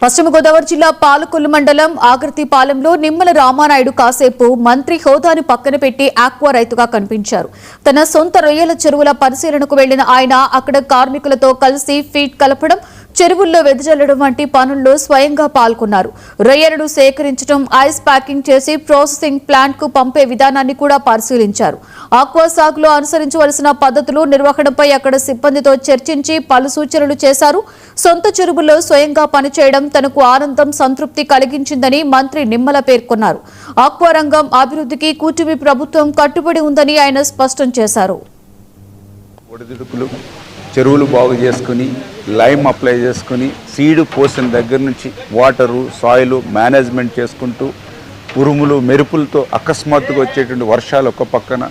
పశ్చిమ గోదావరి జిల్లా పాలకొల్లు మండలం ఆగర్తిపాలెంలో నిమ్మల రామానాయుడు కాసేపు మంత్రి హోదాను పక్కన పెట్టి ఆక్వా రైతుగా కనిపించారు. తన సొంత రొయ్యల చెరువుల పరిశీలనకు వెళ్లిన ఆయన అక్కడ కార్మికులతో కలిసి ఫీడ్ కలపడం, చెరువుల్లో వెదజల్లడం వంటి పనుల్లో స్వయంగా పాల్గొన్నారు. రొయ్యలను సేకరించడం, ఐస్ ప్యాకింగ్ చేసి ప్రాసెసింగ్ ప్లాంట్ కు పంపే విధానాన్ని కూడా పరిశీలించారు. ఆక్వా సాగులో అనుసరించవలసిన పద్ధతులు, నిర్వహణపై అక్కడ సిబ్బందితో చర్చించి పలు సూచనలు చేశారు. సొంత చెరువుల్లో స్వయంగా పనిచేయడం తనకు ఆనందం, సంతృప్తి కలిగించిందని మంత్రి నిమ్మల పేర్కొన్నారు. ఆక్వా రంగం అభివృద్ధికి కూటమి ప్రభుత్వం కట్టుబడి ఉందని ఆయన స్పష్టం చేశారు. చెరువులు బాగు చేసుకుని, లైమ్ అప్లై చేసుకుని, సీడ్ పోసిన దగ్గర నుంచి వాటరు, సాయిల్ మేనేజ్మెంట్ చేసుకుంటూ, ఉరుములు మెరుపులతో అకస్మాత్తుగా వచ్చేటువంటి వర్షాలు ఒక పక్కన,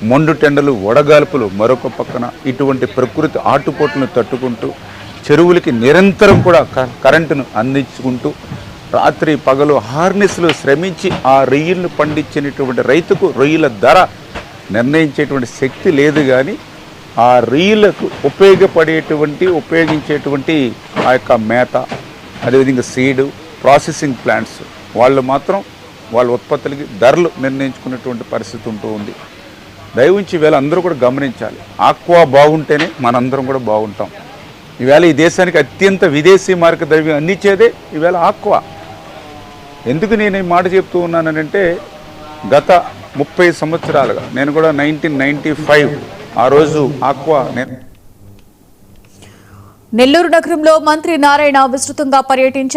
మొండు టెండలు వడగాల్పులు మరొక పక్కన, ఇటువంటి ప్రకృతి ఆటుపోట్లను తట్టుకుంటూ చెరువులకి నిరంతరం కూడా కరెంటును అందించుకుంటూ రాత్రి పగలు హార్నెస్లు శ్రమించి ఆ రొయ్యలను పండించినటువంటి రైతుకు రొయ్యల ధర నిర్ణయించేటువంటి శక్తి లేదు. కానీ ఆ రొయ్యలకు ఉపయోగించేటువంటి ఆ యొక్క మేత, అదేవిధంగా సీడు, ప్రాసెసింగ్ ప్లాంట్స్ వాళ్ళు మాత్రం వాళ్ళ ఉత్పత్తులకి ధరలు నిర్ణయించుకునేటువంటి పరిస్థితి ఉంటూ ఉంది. దయవుంచి ఈవేళ అందరూ కూడా గమనించాలి, ఆక్వా బాగుంటేనే మనందరం కూడా బాగుంటాం. ఈవేళ ఈ దేశానికి అత్యంత విదేశీ మార్క ద్రవ్యం అందించేదే ఈవేళ ఆక్వా. ఎందుకు నేను ఈ మాట చెప్తూ ఉన్నానంటే, గత 30 సంవత్సరాలుగా నేను కూడా 1995 ఆ రోజు ఆక్వా నెల్లూరు నగరంలో మంత్రి నారాయణ విస్తృతంగా పర్యటించారు.